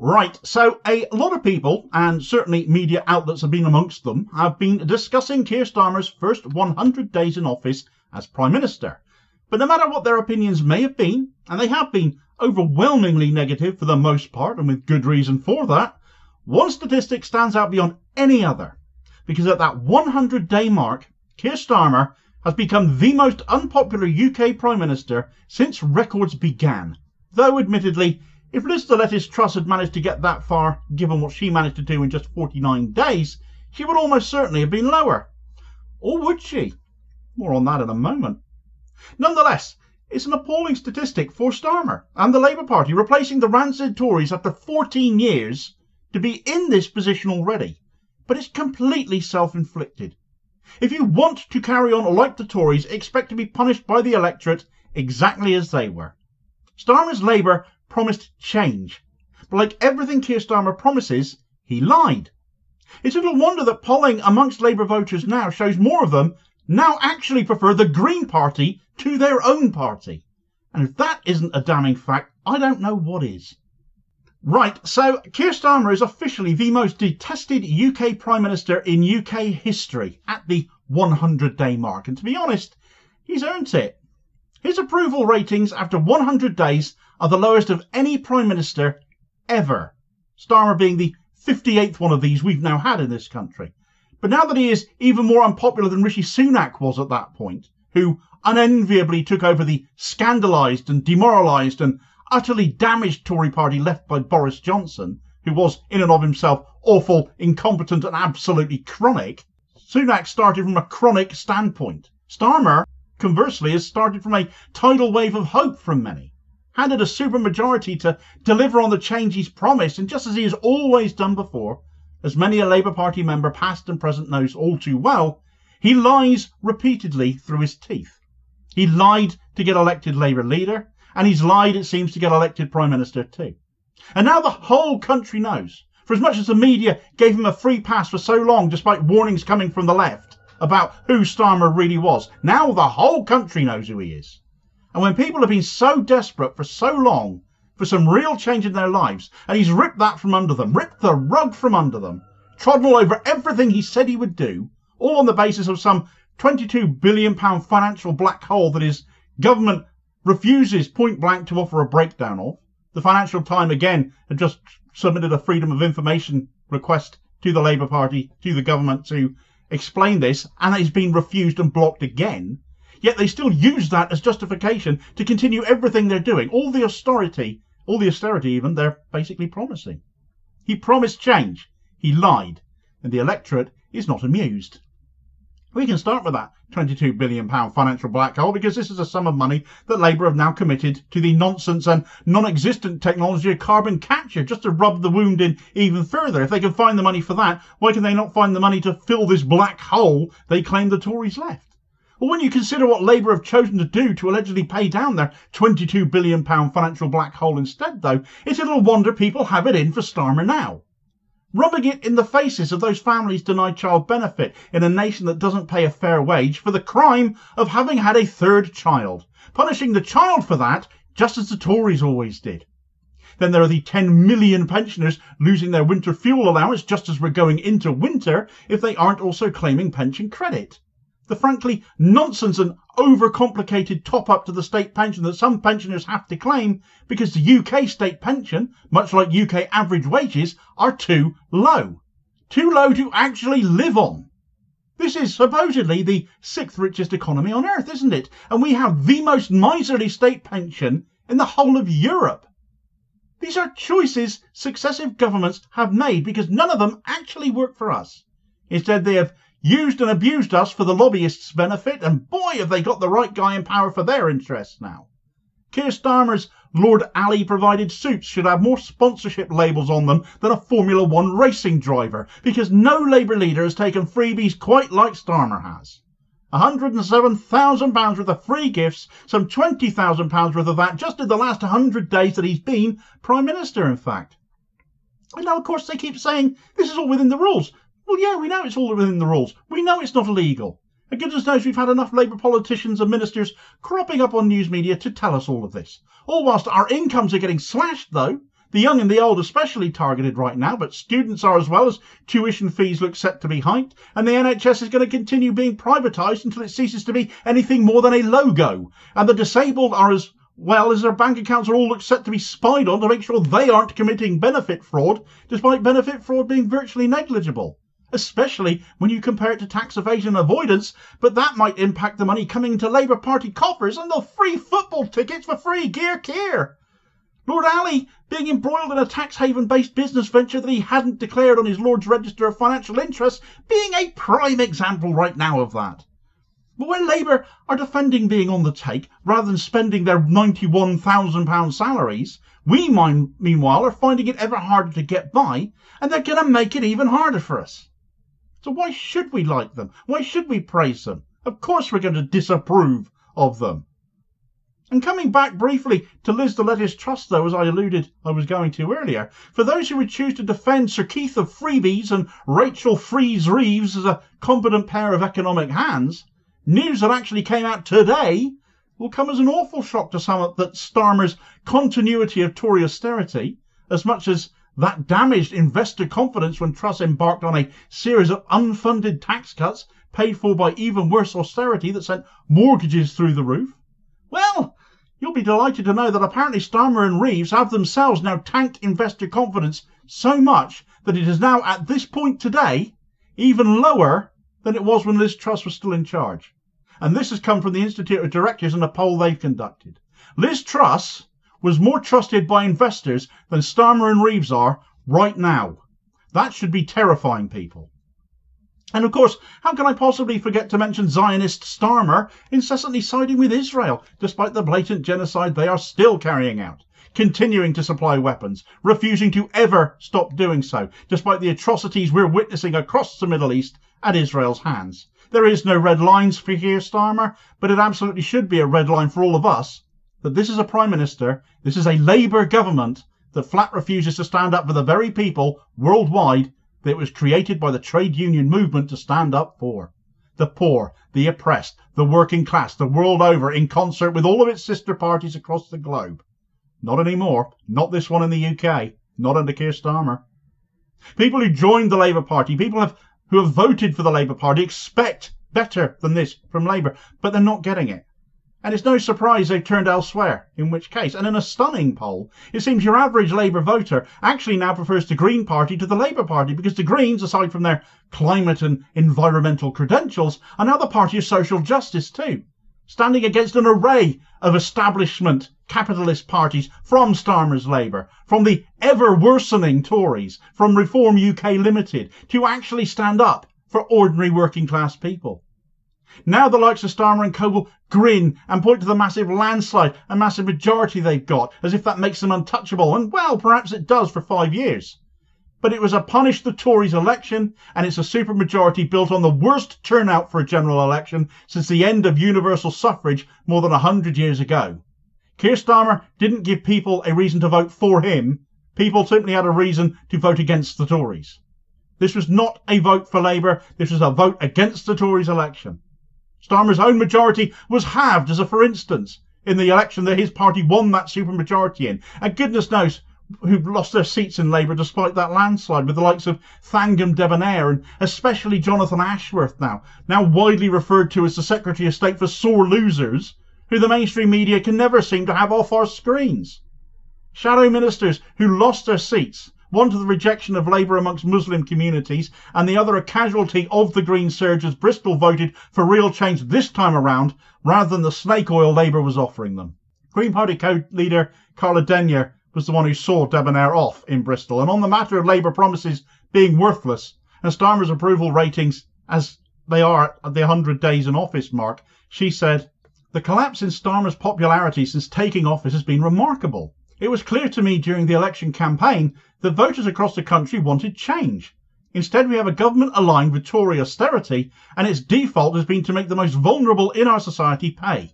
Right, so a lot of people, and certainly media outlets have been amongst them, have been discussing Keir Starmer's first 100 days in office as Prime Minister. But no matter what their opinions may have been, and they have been overwhelmingly negative for the most part, and with good reason for that, one statistic stands out beyond any other. Because at that 100-day mark, Keir Starmer has become the most unpopular UK Prime Minister since records began. Though, admittedly, if Liz Truss had managed to get that far, given what she managed to do in just 49 days, she would almost certainly have been lower. Or would she? More on that in a moment. Nonetheless, it's an appalling statistic for Starmer and the Labour Party, replacing the rancid Tories after 14 years to be in this position already. But it's completely self-inflicted. If you want to carry on like the Tories, expect to be punished by the electorate exactly as they were. Starmer's Labour promised change, but like everything Keir Starmer promises, he lied. It's little wonder that polling amongst Labour voters now shows more of them now actually prefer the Green Party to their own party. And if that isn't a damning fact, I don't know what is. Right, so Keir Starmer is officially the most detested UK Prime Minister in UK history at the 100-day mark. And to be honest, he's earned it. His approval ratings after 100 days are the lowest of any Prime Minister ever. Starmer being the 58th one of these we've now had in this country. But now that he is even more unpopular than Rishi Sunak was at that point, who unenviably took over the scandalised and demoralised and utterly damaged Tory party left by Boris Johnson, who was in and of himself awful, incompetent and absolutely chronic, Sunak started from a chronic standpoint. Starmer, conversely, has started from a tidal wave of hope from many. Handed a supermajority to deliver on the change he's promised, and just as he has always done before, as many a Labour Party member past and present knows all too well, he lies repeatedly through his teeth. He lied to get elected Labour leader, and he's lied, it seems, to get elected Prime Minister too. And now the whole country knows, for as much as the media gave him a free pass for so long, despite warnings coming from the left about who Starmer really was, now the whole country knows who he is. And when people have been so desperate for so long for some real change in their lives, and he's ripped that from under them, ripped the rug from under them, trodden all over everything he said he would do, all on the basis of some £22 billion financial black hole that his government refuses point blank to offer a breakdown of. The Financial Times again had just submitted a Freedom of Information request to the Labour Party, to the government, to explain this, and it's been refused and blocked again. Yet they still use that as justification to continue everything they're doing. All the austerity even, they're basically promising. He promised change. He lied. And the electorate is not amused. We can start with that £22 billion financial black hole, because this is a sum of money that Labour have now committed to the nonsense and non-existent technology of carbon capture, just to rub the wound in even further. If they can find the money for that, why can they not find the money to fill this black hole they claim the Tories left? Well, when you consider what Labour have chosen to do to allegedly pay down their £22 billion financial black hole instead, though, it's little wonder people have it in for Starmer now. Rubbing it in the faces of those families denied child benefit in a nation that doesn't pay a fair wage for the crime of having had a third child, punishing the child for that just as the Tories always did. Then there are the 10 million pensioners losing their winter fuel allowance just as we're going into winter if they aren't also claiming pension credit. The frankly nonsense and overcomplicated top-up to the state pension that some pensioners have to claim because the UK state pension, much like UK average wages, are too low. Too low to actually live on. This is supposedly the 6th richest economy on earth, isn't it? And we have the most miserly state pension in the whole of Europe. These are choices successive governments have made because none of them actually work for us. Instead, they have used and abused us for the lobbyists' benefit, and boy have they got the right guy in power for their interests now. Keir Starmer's Lord Ali provided suits should have more sponsorship labels on them than a Formula 1 racing driver, because no Labour leader has taken freebies quite like Starmer has. £107,000 worth of free gifts, some £20,000 worth of that just in the last 100 days that he's been Prime Minister, in fact. And now, of course, they keep saying this is all within the rules. Well, yeah, we know it's all within the rules. We know it's not illegal. And goodness knows we've had enough Labour politicians and ministers cropping up on news media to tell us all of this. All whilst our incomes are getting slashed, though. The young and the old especially targeted right now, but students are as well, as tuition fees look set to be hiked, and the NHS is going to continue being privatised until it ceases to be anything more than a logo. And the disabled are as well as their bank accounts are all look set to be spied on to make sure they aren't committing benefit fraud, despite benefit fraud being virtually negligible. Especially when you compare it to tax evasion avoidance, but that might impact the money coming into Labour Party coffers and the free football tickets for free Keir. Lord Ali being embroiled in a tax haven-based business venture that he hadn't declared on his Lord's Register of Financial Interests, being a prime example right now of that. But when Labour are defending being on the take rather than spending their £91,000 salaries, we meanwhile are finding it ever harder to get by, and they're going to make it even harder for us. So why should we like them? Why should we praise them? Of course we're going to disapprove of them. And coming back briefly to Liz the Lettuce Truss, though, as I alluded I was going to earlier, for those who would choose to defend Sir Keith of Freebies and Rachel Freeze-Reeves as a competent pair of economic hands, news that actually came out today will come as an awful shock to some that Starmer's continuity of Tory austerity, as much as that damaged investor confidence when Truss embarked on a series of unfunded tax cuts paid for by even worse austerity that sent mortgages through the roof. Well, you'll be delighted to know that apparently Starmer and Reeves have themselves now tanked investor confidence so much that it is now at this point today even lower than it was when Liz Truss was still in charge. And this has come from the Institute of Directors in a poll they've conducted. Liz Truss was more trusted by investors than Starmer and Reeves are right now. That should be terrifying people. And of course, how can I possibly forget to mention Zionist Starmer incessantly siding with Israel, despite the blatant genocide they are still carrying out, continuing to supply weapons, refusing to ever stop doing so, despite the atrocities we're witnessing across the Middle East at Israel's hands. There is no red lines for Keir Starmer, but it absolutely should be a red line for all of us, that this is a Prime Minister, this is a Labour government that flat refuses to stand up for the very people worldwide that it was created by the trade union movement to stand up for. The poor, the oppressed, the working class, the world over, in concert with all of its sister parties across the globe. Not anymore. Not this one in the UK. Not under Keir Starmer. People who joined the Labour Party, people who have voted for the Labour Party, expect better than this from Labour, but they're not getting it. And it's no surprise they've turned elsewhere, in which case, and in a stunning poll, it seems your average Labour voter actually now prefers the Green Party to the Labour Party, because the Greens, aside from their climate and environmental credentials, are now the party of social justice too, standing against an array of establishment capitalist parties from Starmer's Labour, from the ever-worsening Tories, from Reform UK Limited, to actually stand up for ordinary working class people. Now the likes of Starmer and co will grin and point to the massive landslide and massive majority they've got, as if that makes them untouchable, and well, perhaps it does for 5 years. But it was a punish the Tories election, and it's a supermajority built on the worst turnout for a general election since the end of universal suffrage more than 100 years ago. Keir Starmer didn't give people a reason to vote for him. People simply had a reason to vote against the Tories. This was not a vote for Labour. This was a vote against the Tories election. Starmer's own majority was halved, as a for instance, in the election that his party won that supermajority in. And goodness knows who've lost their seats in Labour despite that landslide, with the likes of Thangam Debonair and especially Jonathan Ashworth now widely referred to as the Secretary of State for sore losers, who the mainstream media can never seem to have off our screens. Shadow ministers who lost their seats, one to the rejection of Labour amongst Muslim communities, and the other a casualty of the Green surge as Bristol voted for real change this time around, rather than the snake oil Labour was offering them. Green Party co-leader Carla Denyer was the one who saw Debonair off in Bristol, and on the matter of Labour promises being worthless, and Starmer's approval ratings as they are at the 100 days in office mark, she said, "The collapse in Starmer's popularity since taking office has been remarkable. It was clear to me during the election campaign that voters across the country wanted change. Instead, we have a government aligned with Tory austerity, and its default has been to make the most vulnerable in our society pay."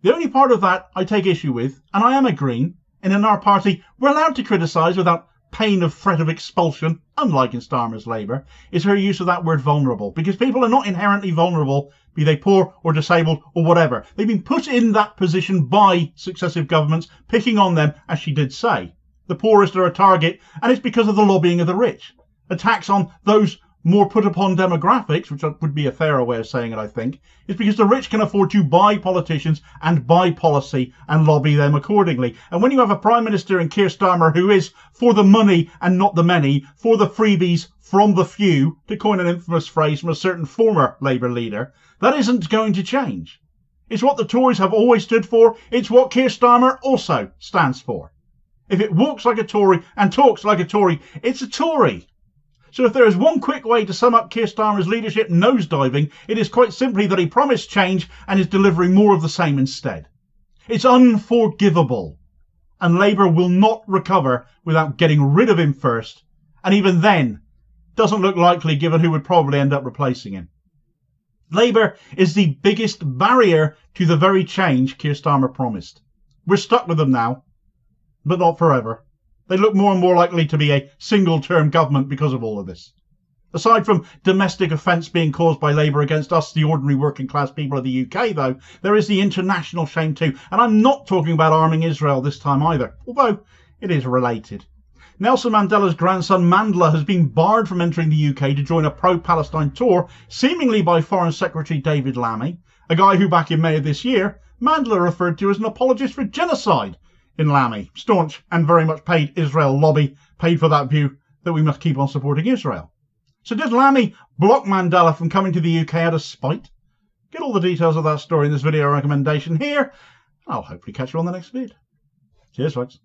The only part of that I take issue with, and I am a Green, and in our party we're allowed to criticise without pain of threat of expulsion, unlike in Starmer's Labour, is her use of that word vulnerable, because people are not inherently vulnerable, be they poor or disabled or whatever. They've been put in that position by successive governments, picking on them, as she did say. The poorest are a target, and it's because of the lobbying of the rich. Attacks on those more put upon demographics, which would be a fairer way of saying it, I think, is because the rich can afford to buy politicians and buy policy and lobby them accordingly. And when you have a Prime Minister in Keir Starmer who is for the money and not the many, for the freebies from the few, to coin an infamous phrase from a certain former Labour leader, that isn't going to change. It's what the Tories have always stood for. It's what Keir Starmer also stands for. If it walks like a Tory and talks like a Tory, it's a Tory. So if there is one quick way to sum up Keir Starmer's leadership nosediving, it is quite simply that he promised change and is delivering more of the same instead. It's unforgivable, and Labour will not recover without getting rid of him first, and even then, doesn't look likely given who would probably end up replacing him. Labour is the biggest barrier to the very change Keir Starmer promised. We're stuck with them now, but not forever. They look more and more likely to be a single-term government because of all of this. Aside from domestic offence being caused by Labour against us, the ordinary working-class people of the UK, though, there is the international shame too. And I'm not talking about arming Israel this time either, although it is related. Nelson Mandela's grandson Mandela has been barred from entering the UK to join a pro-Palestine tour, seemingly by Foreign Secretary David Lammy, a guy who back in May of this year, Mandela referred to as an apologist for genocide in Lammy. Staunch and very much paid Israel lobby, paid for that view that we must keep on supporting Israel. So did Lammy block Mandela from coming to the UK out of spite? Get all the details of that story in this video recommendation here. I'll hopefully catch you on the next vid. Cheers, folks.